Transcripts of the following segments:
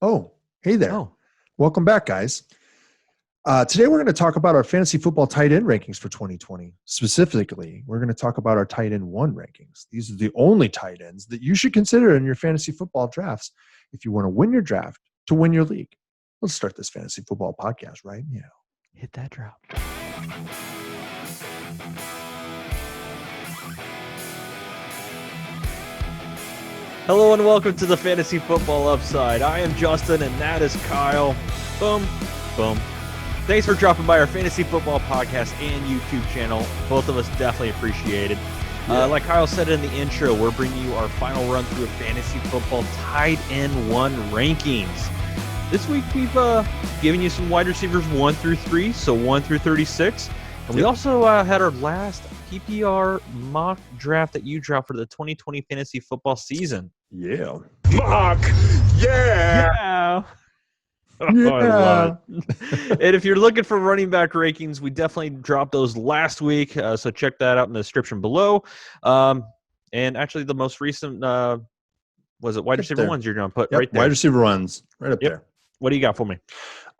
Oh, hey there. Oh, Welcome back, guys. Today we're going to talk about our fantasy football tight end rankings for 2020. Specifically, we're going to talk about our tight end one rankings. These are the only tight ends that you should consider in your fantasy football drafts if you want to win your draft to win your league. Let's start this fantasy football podcast right now. hit that drop. Hello and welcome to the Fantasy Football Upside. I am Justin and that is Kyle. Boom, boom. Thanks for dropping by our Fantasy Football Podcast and YouTube channel. Both of us definitely appreciate it. Like Kyle said in the intro, we're bringing you our final run through of Fantasy Football Tight End 1 rankings. This week we've given you some wide receivers 1 through 3, so 1 through 36. And we also had our last PPR mock draft that you dropped for the 2020 fantasy football season. Yeah. Mock! Yeah! Yeah. Oh, Yeah. I love it. And if you're looking for running back rankings, we definitely dropped those last week. So check that out in the description below. And actually, the most recent was it wide receiver there. ones you're going to put Yep, right there. wide receiver runs right up Yep. there. What do you got for me?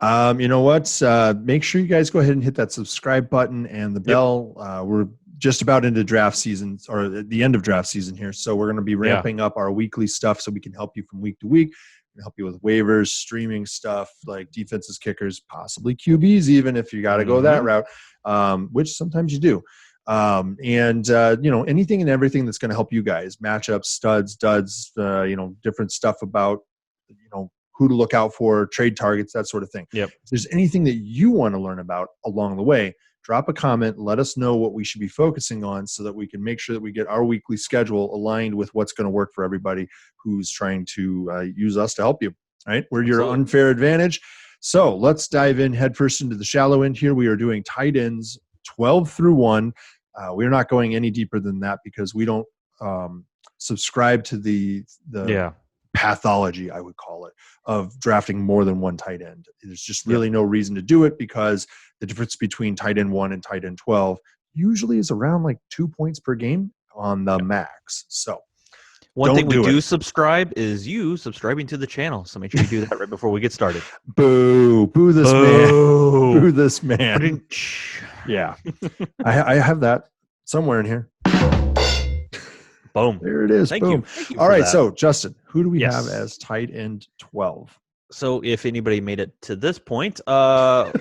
You know what? Make sure you guys go ahead and hit that subscribe button and the bell. We're just about into draft season, or at the end of draft season here. So we're going to be ramping up our weekly stuff so we can help you from week to week. We can help you with waivers, streaming stuff like defenses, kickers, possibly QBs, even if you got to go that route, which sometimes you do. Anything and everything that's going to help you guys, matchups, studs, duds, different stuff about, who to look out for, trade targets, that sort of thing. Yep. If there's anything that you want to learn about along the way, drop a comment. Let us know what we should be focusing on so that we can make sure that we get our weekly schedule aligned with what's going to work for everybody who's trying to use us to help you. All right. We're your unfair advantage. So let's dive in headfirst into the shallow end here. We are doing tight ends 12 through 1. We're not going any deeper than that because we don't subscribe to the pathology, I would call it, of drafting more than one tight end. There's just really no reason to do it because the difference between tight end 1 and tight end 12 usually is around like 2 points per game on the max. So One thing we do subscribe is you subscribing to the channel. So make sure you do that right before we get started. Boo this man. Boo this man. Yeah. I have that somewhere in here. Boom. There it is. Thank Boom. you All right. that. So, Justin, who do we have as tight end 12? So, if anybody made it to this point, After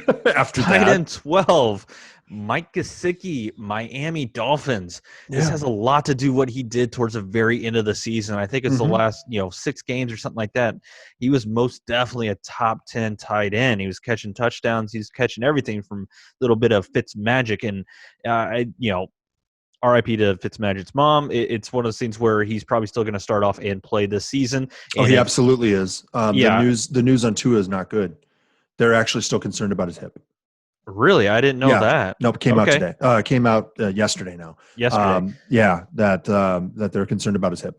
tight that, end 12, Mike Gesicki, Miami Dolphins. This has a lot to do what he did towards the very end of the season. I think it's the last, 6 games or something like that. He was most definitely a top 10 tight end. He was catching touchdowns. He's catching everything from a little bit of Fitz magic. And, RIP to Fitzmagic's mom. It's one of those things where he's probably still going to start off and play this season. And he absolutely is. The news on Tua is not good. They're actually still concerned about his hip. Really? I didn't know that. Nope, came out today. Came out yesterday now. Yesterday. That they're concerned about his hip.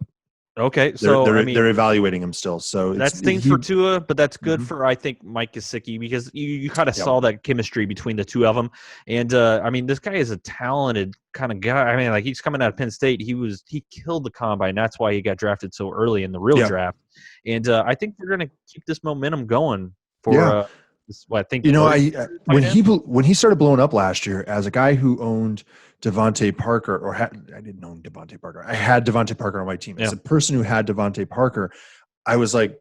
Okay, they're evaluating him still. So that's things for Tua, but that's good for, I think, Mike Gesicki because you kind of saw that chemistry between the two of them. And this guy is a talented kind of guy. He's coming out of Penn State. He killed the combine. That's why he got drafted so early in the real draft. And I think we're going to keep this momentum going for. I think when he started blowing up last year as a guy who owned Devontae Parker, I didn't own Devontae Parker. I had Devontae Parker on my team. As a person who had Devontae Parker, I was like,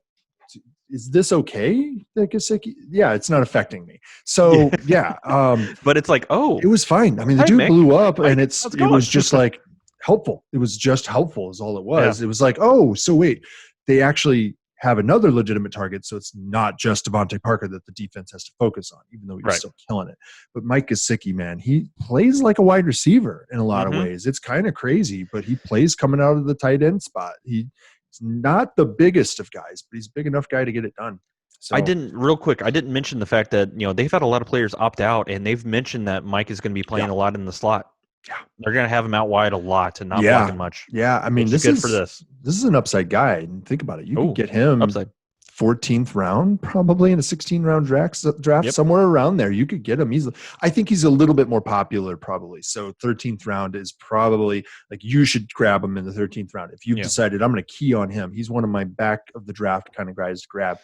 is this okay? Yeah, it's not affecting me. So but it's like, it was fine. I mean, the dude blew up, and it was just like helpful. It was just helpful is all it was. It was like, oh, so wait, they actually have another legitimate target, so it's not just Devontae Parker that the defense has to focus on, even though he's still killing it. But Mike Gesicki, man, he plays like a wide receiver in a lot of ways. It's kind of crazy, but he plays coming out of the tight end spot. He's not the biggest of guys, but he's a big enough guy to get it done. So, I didn't mention the fact that they've had a lot of players opt out, and they've mentioned that Mike is going to be playing a lot in the slot. Yeah, they're going to have him out wide a lot and not blocking much. Yeah, I mean, this is an upside guy. And think about it. You can get him upside 14th round, probably in a 16-round draft somewhere around there. You could get him easily. I think he's a little bit more popular, probably. So 13th round is probably like you should grab him in the 13th round if you've decided I'm going to key on him. He's one of my back of the draft kind of guys to grab.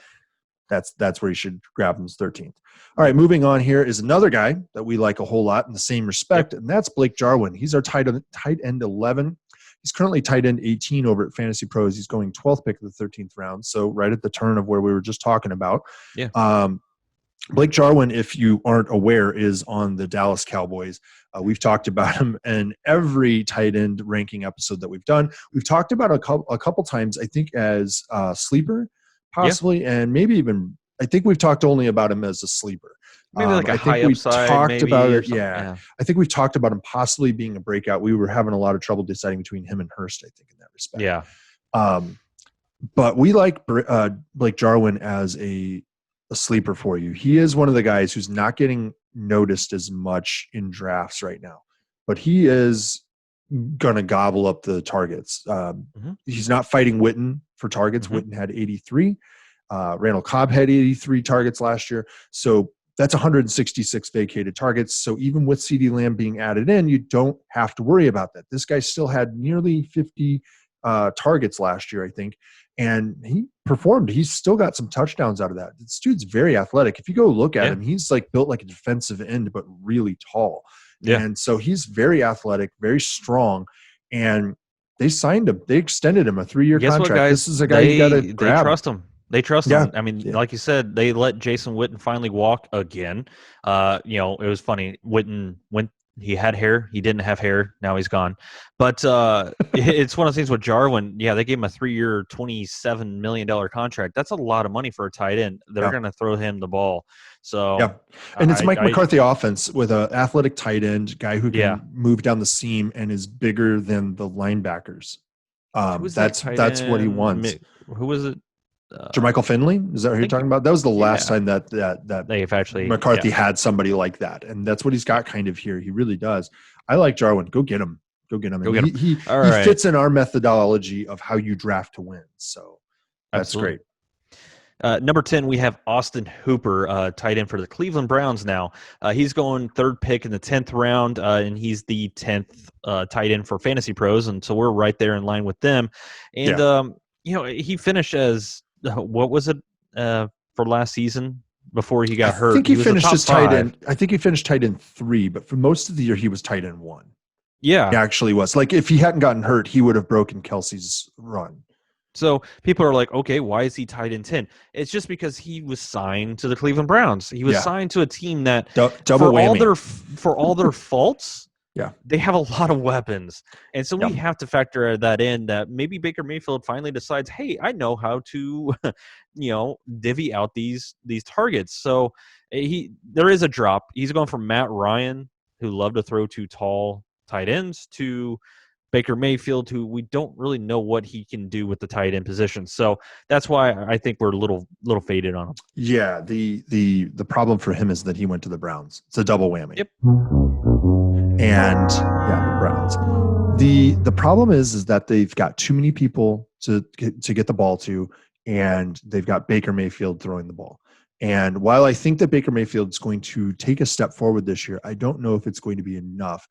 That's where you should grab him as 13th. All right, moving on here is another guy that we like a whole lot in the same respect, and that's Blake Jarwin. He's our tight end 11. He's currently tight end 18 over at Fantasy Pros. He's going 12th pick of the 13th round, so right at the turn of where we were just talking about. Yeah. Blake Jarwin, if you aren't aware, is on the Dallas Cowboys. We've talked about him in every tight end ranking episode that we've done. We've talked about a couple times, I think, as a sleeper, possibly, and maybe even I think we've talked only about him as a sleeper. Maybe like a high upside. Talked about it. Yeah, I think we've talked about him possibly being a breakout. We were having a lot of trouble deciding between him and Hurst, I think, in that respect. Yeah. But we like Blake Jarwin as a sleeper for you. He is one of the guys who's not getting noticed as much in drafts right now, but he is going to gobble up the targets. He's not fighting Witten for targets. Witten had 83. Randall Cobb had 83 targets last year. So that's 166 vacated targets. So even with CeeDee Lamb being added in, you don't have to worry about that. This guy still had nearly 50 targets last year, I think. And he performed. He's still got some touchdowns out of that. This dude's very athletic. If you go look at him, he's like built like a defensive end, but really tall. Yeah. And so he's very athletic, very strong. And they signed him. They extended him a 3-year contract. What, guys, this is a guy you got to grab. They trust him. They trust him. I mean, like you said, they let Jason Witten finally walk again. It was funny. Witten went. He had hair. He didn't have hair. Now he's gone. But it's one of those things with Jarwin. Yeah, they gave him a 3-year, $27 million contract. That's a lot of money for a tight end. They're going to throw him the ball. So and it's Mike McCarthy offense with an athletic tight end guy who can move down the seam and is bigger than the linebackers. That's what he wants. Who was it? Jermichael Finley? Is that who you're talking about? That was the last time that they've actually McCarthy had somebody like that, and that's what he's got kind of here. He really does. I like Jarwin. Go get him. He fits in our methodology of how you draft to win. So that's great. Number 10, we have Austin Hooper, tight end for the Cleveland Browns now. He's going 3rd pick in the 10th round, and he's the 10th tight end for Fantasy Pros, and so we're right there in line with them. And he finished as what was it for last season before he got hurt? I think he finished as tight end. I think he finished tight end 3, but for most of the year he was tight end 1. Yeah, he actually was. Like if he hadn't gotten hurt, he would have broken Kelce's run. So people are like, okay, why is he tight end 10? It's just because he was signed to the Cleveland Browns. He was signed to a team that double whammy. For all their faults. Yeah, they have a lot of weapons, and so we have to factor that in. That maybe Baker Mayfield finally decides, hey, I know how to, divvy out these targets. So there is a drop. He's going from Matt Ryan, who loved to throw to tall tight ends, to Baker Mayfield, who we don't really know what he can do with the tight end position. So that's why I think we're a little faded on him. Yeah, the problem for him is that he went to the Browns. It's a double whammy. Yep. And the Browns. The problem is that they've got too many people to get the ball to, and they've got Baker Mayfield throwing the ball. And while I think that Baker Mayfield is going to take a step forward this year, I don't know if it's going to be enough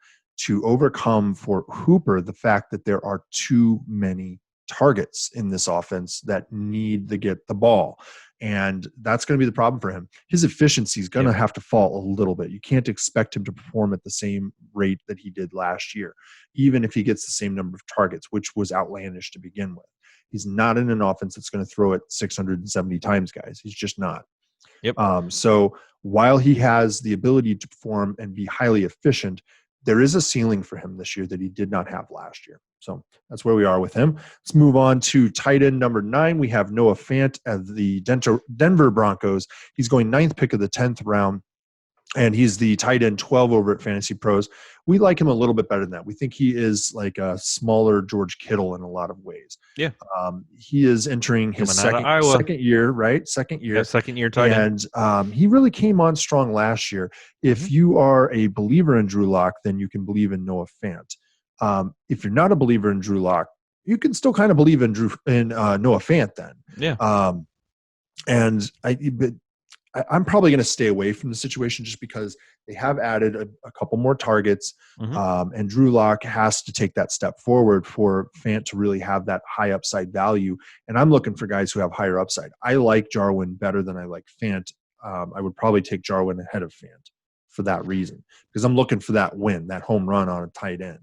to overcome for Hooper the fact that there are too many targets in this offense that need to get the ball. And that's going to be the problem for him. His efficiency is going to have to fall a little bit. You can't expect him to perform at the same rate that he did last year, even if he gets the same number of targets, which was outlandish to begin with. He's not in an offense that's going to throw it 670 times, guys. He's just not. Yep. So while he has the ability to perform and be highly efficient, there is a ceiling for him this year that he did not have last year. So that's where we are with him. Let's move on to tight end number 9. We have Noah Fant of the Denver Broncos. He's going 9th pick of the 10th round, and he's the tight end 12 over at Fantasy Pros. We like him a little bit better than that. We think he is like a smaller George Kittle in a lot of ways. Yeah. He is entering his second year, right? Second year. Yeah, second year tight end. And he really came on strong last year. If you are a believer in Drew Lock, then you can believe in Noah Fant. If you're not a believer in Drew Lock, you can still kind of believe in Noah Fant then. Yeah. And I I'm probably going to stay away from the situation just because they have added a couple more targets, and Drew Lock has to take that step forward for Fant to really have that high upside value. And I'm looking for guys who have higher upside. I like Jarwin better than I like Fant. I would probably take Jarwin ahead of Fant for that reason, because I'm looking for that win, that home run on a tight end.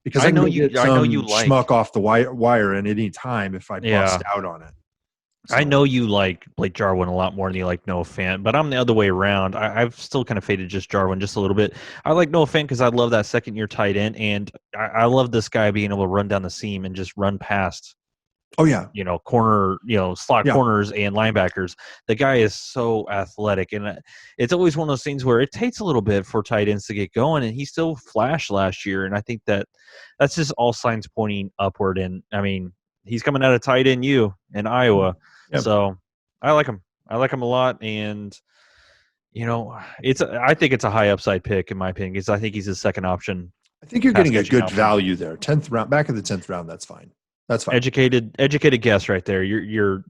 Because I know you get some schmuck off the wire at any time if I bust out on it. So. I know you like Blake Jarwin a lot more than you like Noah Fant, but I'm the other way around. I've still kind of faded just Jarwin just a little bit. I like Noah Fant because I love that second-year tight end, and I love this guy being able to run down the seam and just run past. Oh yeah, corner, slot corners and linebackers. The guy is so athletic, and it's always one of those things where it takes a little bit for tight ends to get going, and he still flashed last year, and I think that's just all signs pointing upward. And I mean, he's coming out of tight end U in Iowa. Yep. So I like him. I like him a lot, and I think it's a high upside pick in my opinion because I think he's a second option. I think you're getting a good value there. 10th round, back in the 10th round. That's fine. That's fine. Educated guess right there. You're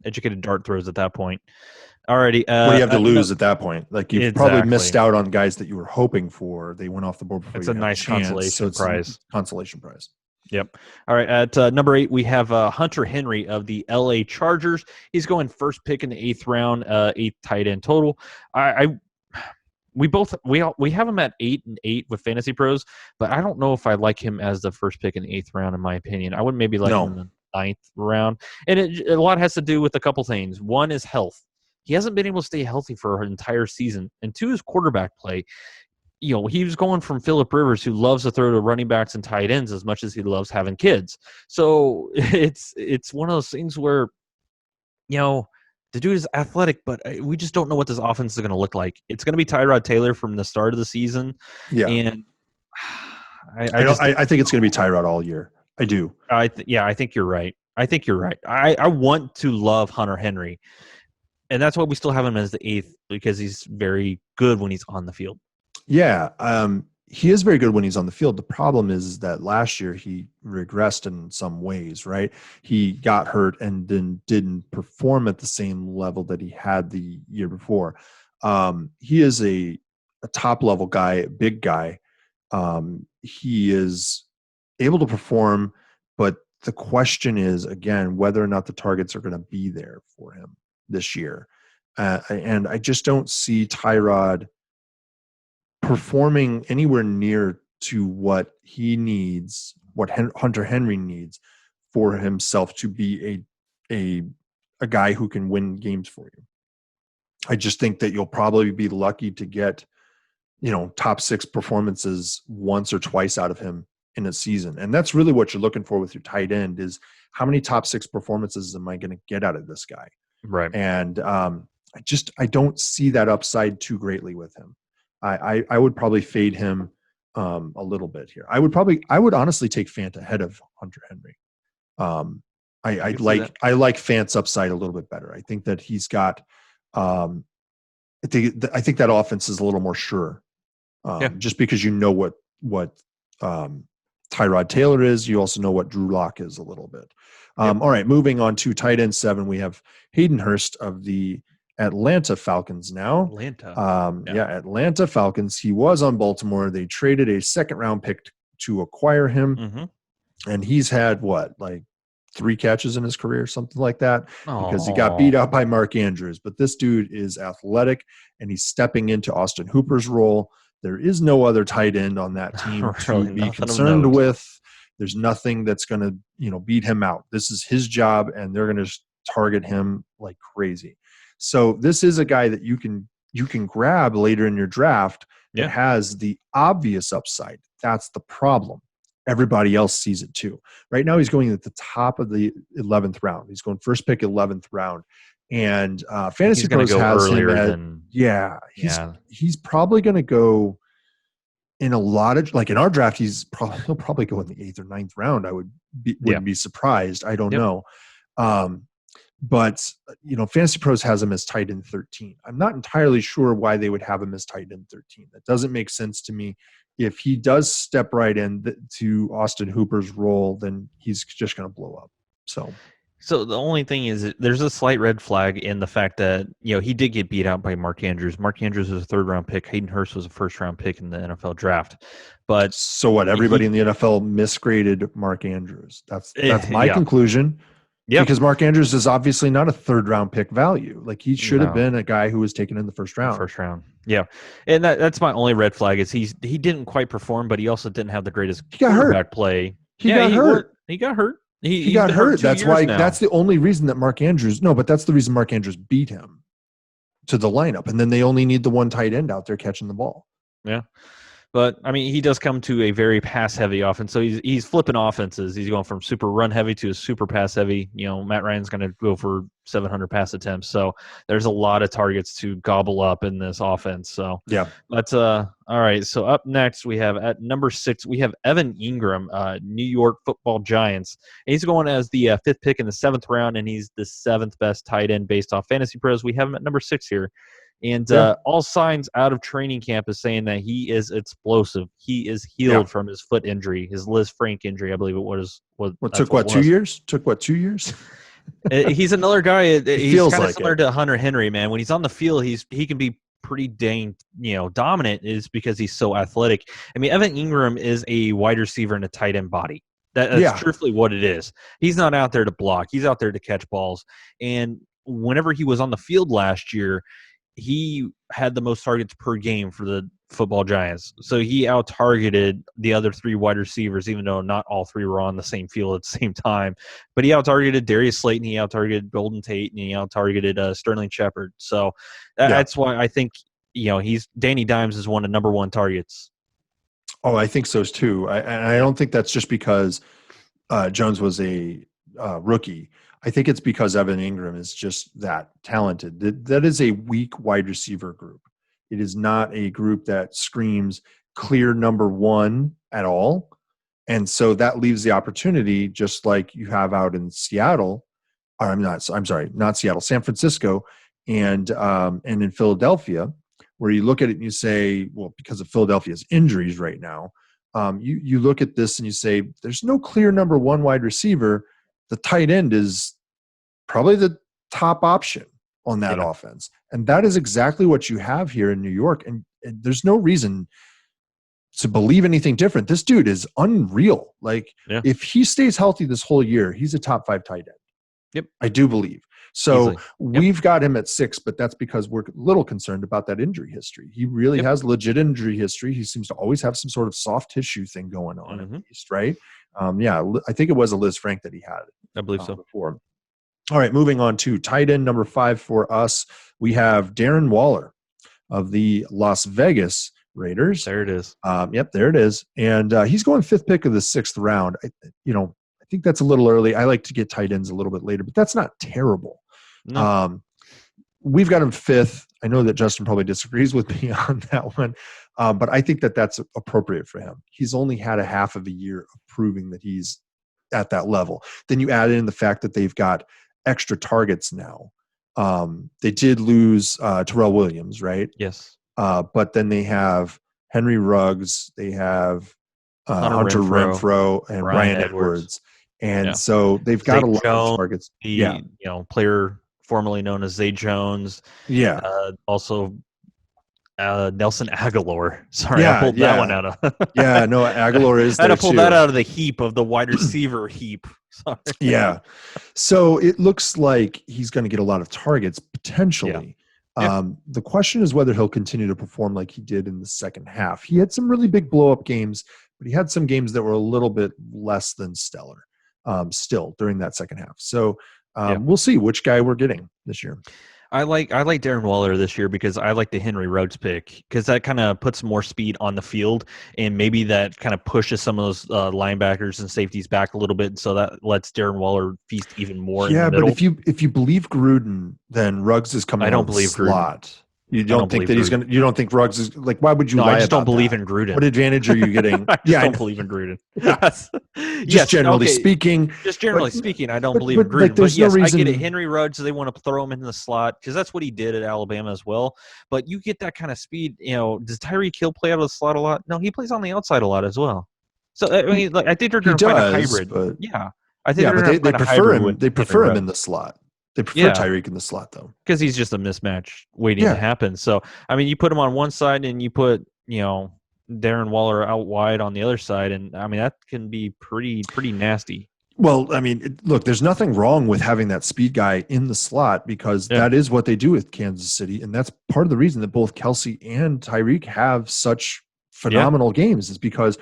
educated dart throws at that point. Alrighty. What do you have to lose at that point? Like you've probably missed out on guys that you were hoping for. They went off the board before. It's a nice consolation prize. Consolation prize. Yep. All right. At number 8, we have Hunter Henry of the LA Chargers. He's going first pick in the 8th round, 8th tight end total. We have him at 8 and 8 with Fantasy Pros, but I don't know if I like him as the first pick in the 8th round, in my opinion. I wouldn't maybe like him in the 9th round. And a lot has to do with a couple things. One is health. He hasn't been able to stay healthy for an entire season. And 2 is quarterback play. He was going from Phillip Rivers, who loves to throw to running backs and tight ends as much as he loves having kids. So it's one of those things where, the dude is athletic, but we just don't know what this offense is going to look like. It's going to be Tyrod Taylor from the start of the season. Yeah. And I think it's going to be Tyrod all year. I do. I think you're right. I want to love Hunter Henry. And that's why we still have him as the 8th, because he's very good when he's on the field. Yeah, he is very good when he's on the field. The problem is that last year he regressed in some ways, right? He got hurt and then didn't perform at the same level that he had the year before. He is a top-level guy, a big guy. He is able to perform, but the question is, again, whether or not the targets are going to be there for him this year. And I just don't see Tyrod performing anywhere near to what he needs, what Hunter Henry needs for himself to be a guy who can win games for you. I just think that you'll probably be lucky to get, top 6 performances once or twice out of him in a season. And that's really what you're looking for with your tight end is how many top 6 performances am I going to get out of this guy? Right. And I don't see that upside too greatly with him. I would probably fade him a little bit here. I would honestly take Fant ahead of Hunter Henry. I like Fant's upside a little bit better. I think that he's got. I think that offense is a little more sure. Just because what Tyrod Taylor is, you also know what Drew Lock is a little bit. All right, moving on to tight end 7, we have Hayden Hurst of the Atlanta Falcons now. Atlanta Falcons. He was on Baltimore. They traded a 2nd-round pick to acquire him. And he's had 3 catches in his career, something like that, because he got beat out by Mark Andrews. But this dude is athletic, and he's stepping into Austin Hooper's role. There is no other tight end on that team to be concerned with. There's nothing that's going to, beat him out. This is his job, and they're going to target him like crazy. So this is a guy that you can grab later in your draft that has the obvious upside. That's the problem. Everybody else sees it too. Right now he's going at the top of the 11th round. He's going first pick 11th round. And Fantasy Pros has him he's probably going to go in a lot of, in our draft, he'll probably go in the 8th or 9th round. I wouldn't be surprised. I don't know. But, Fantasy Pros has him as tight end 13. I'm not entirely sure why they would have him as tight end 13. That doesn't make sense to me. If he does step right in to Austin Hooper's role, then he's just going to blow up. So So the only thing is there's a slight red flag in the fact that, he did get beat out by Mark Andrews. Mark Andrews was a 3rd-round pick. Hayden Hurst was a 1st-round pick in the NFL draft. But So what? Everybody in the NFL misgraded Mark Andrews. That's my conclusion. Yeah. Because Mark Andrews is obviously not a 3rd-round pick value. Like he should have been a guy who was taken in the 1st round. First round. Yeah. And that's my only red flag is he didn't quite perform, but he also didn't have the greatest quarterback play. He got hurt. He got hurt. He got hurt. That's why. That's the only reason that Mark Andrews. No, but that's the reason Mark Andrews beat him to the lineup, and then they only need the one tight end out there catching the ball. Yeah, but I mean, he does come to a very pass-heavy offense, so he's flipping offenses. He's going from super run-heavy to a super pass-heavy. Matt Ryan's going to go for 700 pass attempts, so there's a lot of targets to gobble up in this offense. So yeah, but all right. So up next, we have at number 6, we have Evan Engram, New York Football Giants. And he's going as the 5th pick in the 7th round, and he's the 7th best tight end based off Fantasy Pros. We have him at number 6 here. And all signs out of training camp is saying that he is explosive. He is healed from his foot injury, his Liz Frank injury, I believe it was. What took what, 2 years? Took what, 2 years? He's another guy. He's kind of like similar to Hunter Henry, man. When he's on the field, he can be pretty dang dominant is because he's so athletic. I mean, Evan Engram is a wide receiver in a tight end body. That's truthfully what it is. He's not out there to block. He's out there to catch balls. And whenever he was on the field last year, he had the most targets per game for the football Giants. So he out-targeted the other 3 wide receivers, even though not all 3 were on the same field at the same time. But he out-targeted Darius Slayton, he out-targeted Golden Tate, and he out-targeted Sterling Shepard. So that's why I think, he's Danny Dimes is one of number 1 targets. Oh, I think so too. I don't think that's just because Jones was a rookie. I think it's because Evan Engram is just that talented. That is a weak wide receiver group. It is not a group that screams clear number 1 at all. And so that leaves the opportunity, just like you have out in Seattle, not Seattle, San Francisco and in Philadelphia, where you look at it and you say, well, because of Philadelphia's injuries right now, you look at this and you say, there's no clear number 1 wide receiver. The tight end is probably the top option on that offense. And that is exactly what you have here in New York. And there's no reason to believe anything different. This dude is unreal. If he stays healthy this whole year, he's a top 5 tight end. Yep. I do believe. So we've got him at 6, but that's because we're a little concerned about that injury history. He really has legit injury history. He seems to always have some sort of soft tissue thing going on, at least, right? I think it was a Liz Frank that he had. I believe so. Before. All right, moving on to tight end number 5 for us. We have Darren Waller of the Las Vegas Raiders. There it is. There it is. And he's going 5th pick of the 6th round. I think that's a little early. I like to get tight ends a little bit later, but that's not terrible. No. We've got him 5th. I know that Justin probably disagrees with me on that one, but I think that that's appropriate for him. He's only had a half of a year of proving that he's at that level. Then you add in the fact that they've got extra targets now. They did lose Terrell Williams, right? Yes. But then they have Henry Ruggs, they have Hunter Renfrow and Ryan Edwards. And so they've got a lot of targets. Player formerly known as Zay Jones. Yeah. Also Nelson Aguilar. Sorry, I pulled that one out of. Aguilar is there I had to pull that out of the heap of the wide receiver heap. Sorry. Yeah. So it looks like he's going to get a lot of targets potentially. The question is whether he'll continue to perform like he did in the second half. He had some really big blow-up games, but he had some games that were a little bit less than stellar still during that second half. So we'll see which guy we're getting this year. I like Darren Waller this year because I like the Henry Ruggs pick because that kind of puts more speed on the field and maybe that kind of pushes some of those linebackers and safeties back a little bit, so that lets Darren Waller feast even more. Yeah, in the middle. But if you believe Gruden, then Ruggs is coming. I don't believe slot. Gruden. You don't think that he's going to? You don't think Ruggs is like? Why would you? No, lie I just about don't believe that? in Gruden. What advantage are you getting? I don't believe in Gruden. Just generally speaking. Just generally speaking, I don't believe in Gruden. But yes, I get it. Henry Ruggs, they want to throw him into the slot because that's what he did at Alabama as well. But you get that kind of speed. Does Tyreek Hill play out of the slot a lot? No, he plays on the outside a lot as well. So I mean, I think they're going to find a hybrid. But... Yeah. I think Yeah, but they're they going to find a prefer hybrid him. with They prefer him Engram. in the slot. They prefer Yeah. Tyreek in the slot, though. Because he's just a mismatch waiting Yeah. to happen. So, I mean, you put him on one side and you put, Darren Waller out wide on the other side, and I mean that can be pretty nasty. Well, I mean, look, there's nothing wrong with having that speed guy in the slot because that is what they do with Kansas City, and that's part of the reason that both Kelce and Tyreek have such phenomenal games is because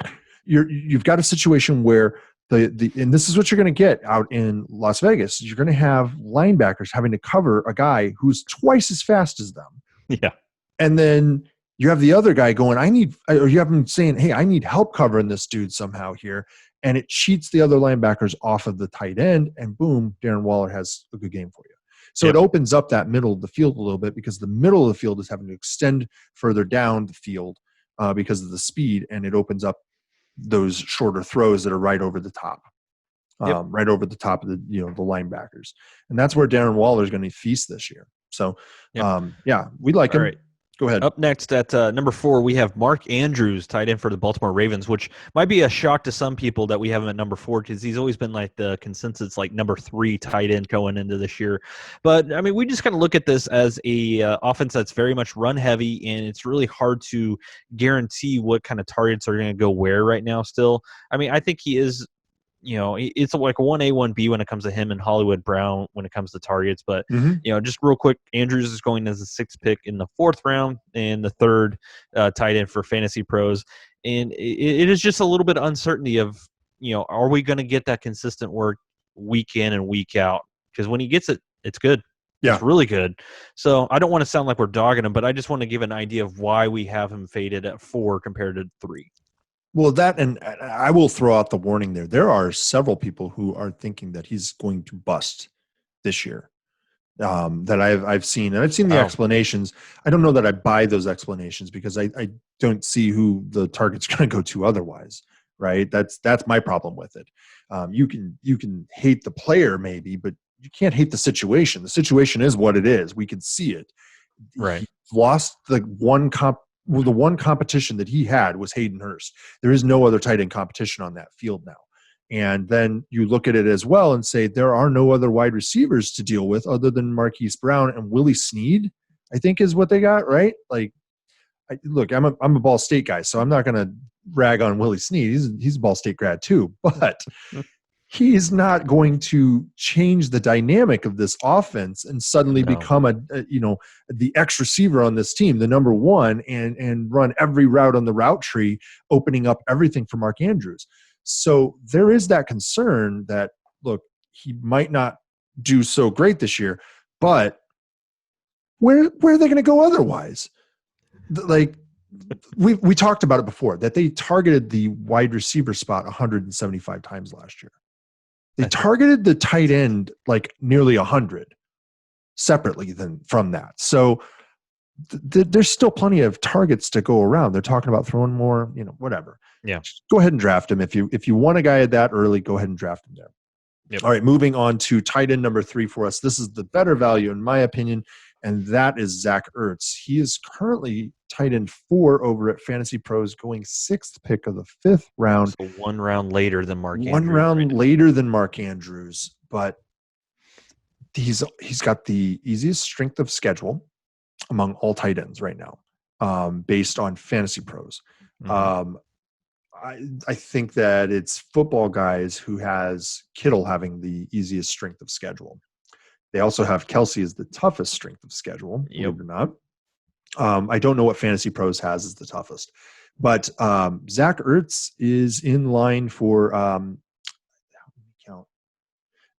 you've got a situation where and this is what you're going to get out in Las Vegas. You're going to have linebackers having to cover a guy who's twice as fast as them. Yeah. And then you have the other guy going, or you have him saying, hey, I need help covering this dude somehow here. And it cheats the other linebackers off of the tight end, and boom, Darren Waller has a good game for you. So it opens up that middle of the field a little bit because the middle of the field is having to extend further down the field because of the speed, and it opens up those shorter throws that are right over the top, right over the top of the the linebackers, and that's where Darren Waller is going to feast this year. So, we like him. Right. Go ahead. Up next at number 4, we have Mark Andrews, tight end for the Baltimore Ravens, which might be a shock to some people that we have him at number 4 because he's always been like the consensus like number 3 tight end going into this year. But I mean, we just kind of look at this as a offense that's very much run heavy, and it's really hard to guarantee what kind of targets are going to go where right now. Still, I mean, I think he is. It's like a 1A, 1B when it comes to him and Hollywood Brown when it comes to targets. But, just real quick, Andrews is going as a 6th pick in the 4th round and the 3rd tight end for Fantasy Pros. And it is just a little bit of uncertainty of, are we going to get that consistent work week in and week out? Because when he gets it, it's good. Yeah. It's really good. So I don't want to sound like we're dogging him, but I just want to give an idea of why we have him faded at 4 compared to 3. Well, and I will throw out the warning there. There are several people who are thinking that he's going to bust this year that I've seen. And I've seen the explanations. I don't know that I buy those explanations because I don't see who the target's going to go to otherwise, right? That's my problem with it. You can hate the player maybe, but you can't hate the situation. The situation is what it is. We can see it. Right. He lost the one competition that he had was Hayden Hurst. There is no other tight end competition on that field now. And then you look at it as well and say there are no other wide receivers to deal with other than Marquise Brown and Willie Snead, I think is what they got, right? Like, look, I'm a Ball State guy, so I'm not going to rag on Willie Snead. He's a Ball State grad too, but he's not going to change the dynamic of this offense and suddenly become the X receiver on this team, the number 1, and run every route on the route tree, opening up everything for Mark Andrews. So there is that concern that, look, he might not do so great this year, but where are they going to go otherwise? Like, we talked about it before, that they targeted the wide receiver spot 175 times last year. They targeted the tight end like nearly 100 separately from that. So there's still plenty of targets to go around. They're talking about throwing more, whatever. Yeah. Just go ahead and draft him. If you want a guy that early, go ahead and draft him there. Yep. All right, moving on to tight end number 3 for us. This is the better value in my opinion, and that is Zach Ertz. He is currently tight end 4 over at Fantasy Pros, going 6th pick of the 5th round. So 1 round later than Mark Andrews. 1 round later than Mark Andrews, but he's got the easiest strength of schedule among all tight ends right now, based on Fantasy Pros. Mm-hmm. I think that it's Football Guys who has Kittle having the easiest strength of schedule. They also have Kelce as the toughest strength of schedule, believe it or not. I don't know what Fantasy Pros has as the toughest. But Zach Ertz is in line for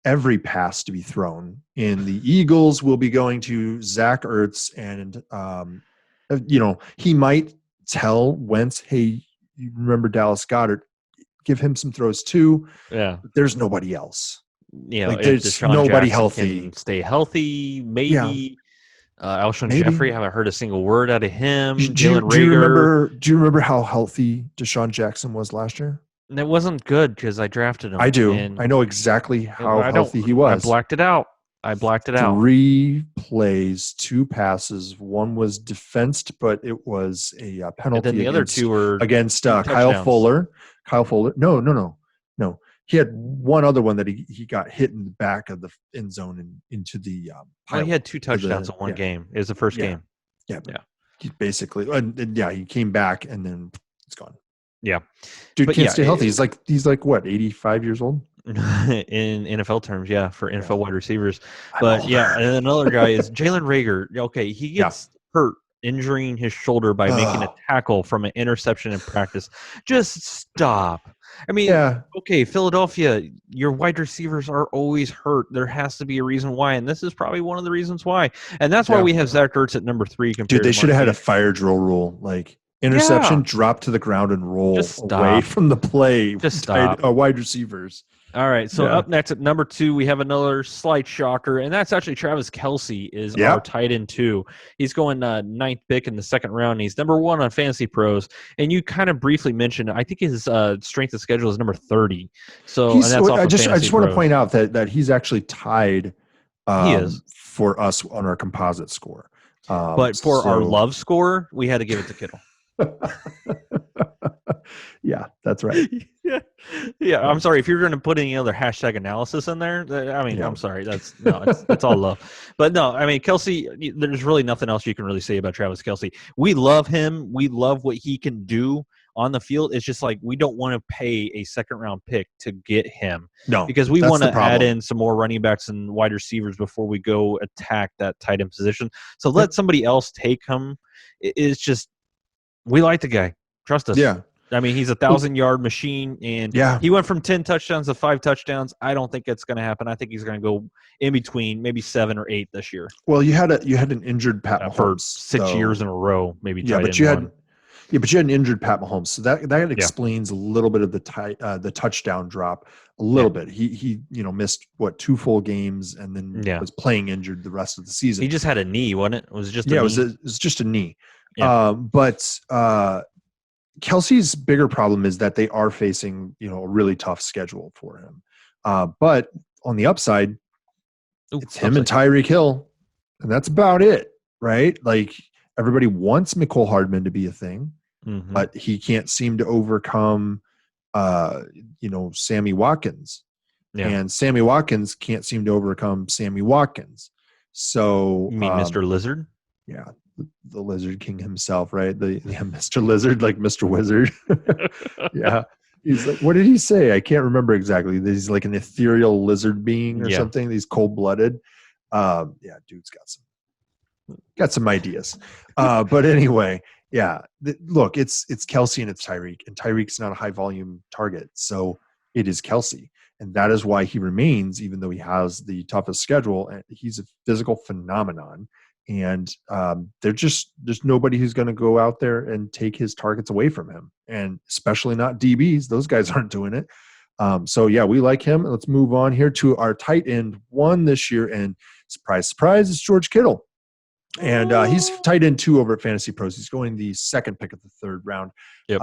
every pass to be thrown. And the Eagles will be going to Zach Ertz. And, he might tell Wentz, hey, you remember Dallas Goedert, give him some throws too. Yeah. But there's nobody else. There's nobody healthy. Stay healthy, maybe. Alshon Jeffrey, haven't heard a single word out of him. Do you remember how healthy Deshaun Jackson was last year? And it wasn't good because I drafted him. I do. I know exactly how healthy he was. I blacked it out. 3 plays, 2 passes. 1 was defensed, but it was a penalty. And then the other 2 were against Kyle Fuller. No. He had one other one that he got hit in the back of the end zone and into the Well, he had 2 touchdowns in one game. It was the first game. Yeah. He basically, and he came back and then it's gone. Yeah. Dude can't stay healthy. He's like what, 85 years old? In NFL terms, for NFL wide receivers. But and another guy is Jalen Reagor. Okay, he gets hurt, injuring his shoulder by making a tackle from an interception in practice. Just stop. I mean, okay, Philadelphia, your wide receivers are always hurt. There has to be a reason why, and this is probably one of the reasons why. And that's why we have Zach Ertz at number 3. Dude, they should have had a fire drill rule, like interception, drop to the ground and roll away from the play. Just stop. Wide receivers. All right, so up next at number 2, we have another slight shocker, and that's actually Travis Kelce is our tight end 2. He's going 9th pick in the second round. He's number 1 on Fantasy Pros, and you kind of briefly mentioned, I think his strength of schedule is number 30. So and that's I just want to point out that he's actually tied. He is for us on our composite score, but for our love score, we had to give it to Kittle. Yeah, that's right. Yeah. I'm sorry if you're going to put any other hashtag analysis in there. I mean, I'm sorry. It's all love. But no, I mean, Kelce. There's really nothing else you can really say about Travis Kelce. We love him. We love what he can do on the field. It's just like we don't want to pay a second round pick to get him. No, because we want to add in some more running backs and wide receivers before we go attack that tight end position. So let somebody else take him. It's just we like the guy. Trust us. Yeah. I mean, he's a 1,000-yard machine, and he went from 10 touchdowns to 5 touchdowns. I don't think it's going to happen. I think he's going to go in between, maybe 7 or 8 this year. Well, you had an injured Pat Mahomes for 6 years in a row, maybe. But you had an injured Pat Mahomes, so that explains a little bit of the touchdown drop. A little bit. He missed 2 full games and then was playing injured the rest of the season. He just had a knee, wasn't it? It was just it was just a knee. Yeah. Kelce's bigger problem is that they are facing, a really tough schedule for him. But on the upside, it's him and Tyreek Hill, and that's about it, right? Like everybody wants Mecole Hardman to be a thing, but he can't seem to overcome, Sammy Watkins, and Sammy Watkins can't seem to overcome Sammy Watkins. So you mean Mr. Lizard? Yeah. The Lizard King himself, right? Mr. Lizard, like Mr. Wizard. Yeah. He's like, what did he say? I can't remember exactly. He's like an ethereal lizard being or something. He's cold-blooded. Dude's got some ideas. But anyway, look, it's Kelce and it's Tyreek. And Tyreek's not a high-volume target. So it is Kelce. And that is why he remains, even though he has the toughest schedule. And he's a physical phenomenon. And there's nobody who's going to go out there and take his targets away from him, and especially not DBs. Those guys aren't doing it. We like him. Let's move on here to our tight end 1 this year, and surprise, surprise, it's George Kittle, and he's tight end 2 over at Fantasy Pros. He's going the 2nd pick of the 3rd round. Yep.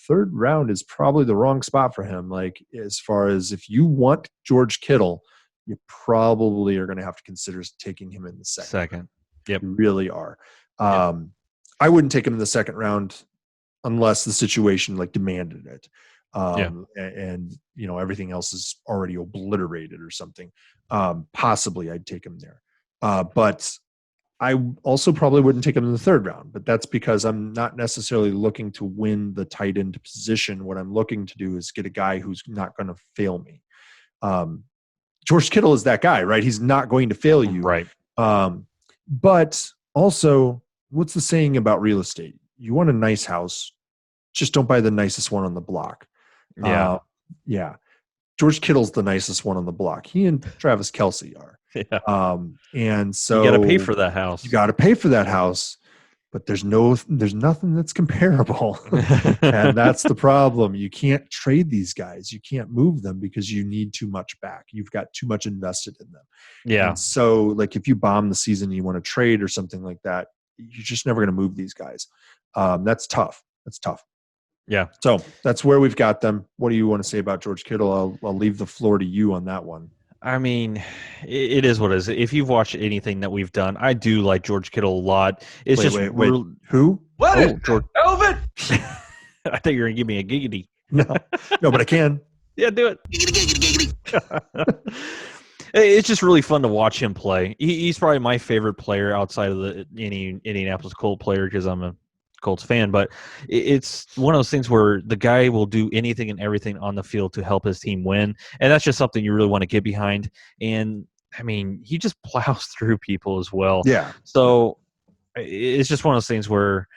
3rd round is probably the wrong spot for him. Like as far as if you want George Kittle, you probably are going to have to consider taking him in the second. Yep. You really are. I wouldn't take him in the 2nd round unless the situation like demanded it. And everything else is already obliterated or something. Possibly I'd take him there. But I also probably wouldn't take him in the 3rd round, but that's because I'm not necessarily looking to win the tight end position. What I'm looking to do is get a guy who's not going to fail me. George Kittle is that guy, right? He's not going to fail you. Right. But also, what's the saying about real estate? You want a nice house, just don't buy the nicest one on the block. George Kittle's the nicest one on the block. He and Travis Kelce are. Yeah. And so you got to pay for that house. You got to pay for that house, but there's nothing that's comparable. And that's the problem. You can't trade these guys. You can't move them because you need too much back. You've got too much invested in them. Yeah. And so like if you bomb the season and you want to trade or something like that, you're just never going to move these guys. That's tough. Yeah. So that's where we've got them. What do you want to say about George Kittle? I'll leave the floor to you on that one. I mean, it is what it is. If you've watched anything that we've done, I do like George Kittle a lot. It's wait. Who? George Elvin. I thought you were going to give me a giggity. No, but I can. Yeah, do it. It's just really fun to watch him play. He's probably my favorite player outside of any Indianapolis Colts player because I'm a Colts fan. But it's one of those things where the guy will do anything and everything on the field to help his team win, and that's just something you really want to get behind. And I mean, he just plows through people as well. Yeah. So it's just one of those things where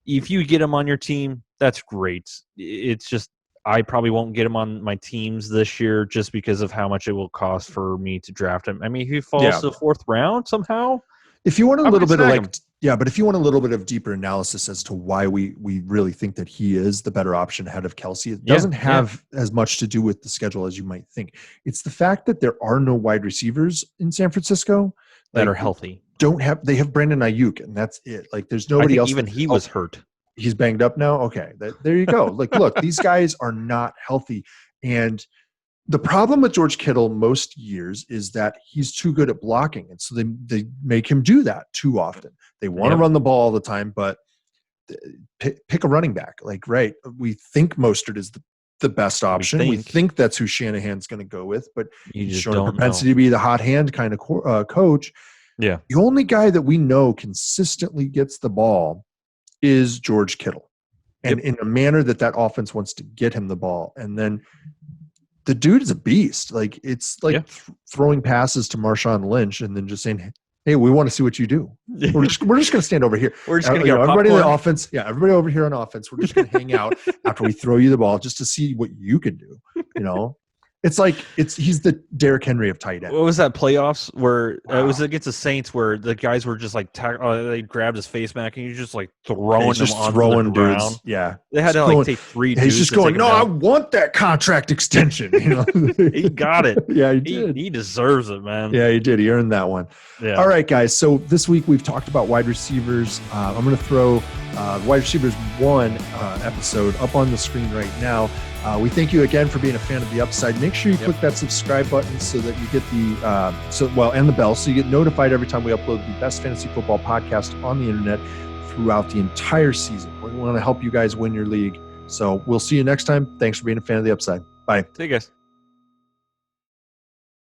if you get him on your team, that's great. It's just I probably won't get him on my teams this year just because of how much it will cost for me to draft him. I mean, if he falls to the fourth round somehow, if you want a little bit of him. but if you want a little bit of deeper analysis as to why we really think that he is the better option ahead of Kelce, it doesn't have as much to do with the schedule as you might think. It's the fact that there are no wide receivers in San Francisco that are healthy. They have Brandon Ayuk, and that's it. Like there's nobody else. Even he was hurt. He's banged up now. Okay, there you go. Like, look, these guys are not healthy, and the problem with George Kittle most years is that he's too good at blocking, and so they make him do that too often. They want to run the ball all the time, but pick a running back. Like, right, we think Mostert is the best option. We think that's who Shanahan's going to go with, but he's shown a propensity to be the hot hand kind of coach. Yeah, the only guy that we know consistently gets the ball is George Kittle, and in a manner that offense wants to get him the ball. And then the dude is a beast. Like it's like throwing passes to Marshawn Lynch and then just saying, "Hey, we want to see what you do. We're just going to stand over here. We're just going to get everybody in the offense. Yeah, everybody over here on offense. We're just going to hang out after we throw you the ball just to see what you can do." You know. It's like he's the Derrick Henry of tight end. What was that playoffs where it was against the Saints where the guys were just like they grabbed his face mask and he's just like throwing the ground. Dudes. Yeah, they had to take 3 dudes. He's just going, "No, I want that contract extension." You know, he got it. Yeah, he did. He deserves it, man. Yeah, he did. He earned that one. Yeah. All right, guys. So this week we've talked about wide receivers. I'm going to throw wide receivers 1 episode up on the screen right now. We thank you again for being a fan of The Upside. Make sure you click that subscribe button so that you get and the bell so you get notified every time we upload the best fantasy football podcast on the internet throughout the entire season. We want to help you guys win your league. So we'll see you next time. Thanks for being a fan of The Upside. Bye. See you guys.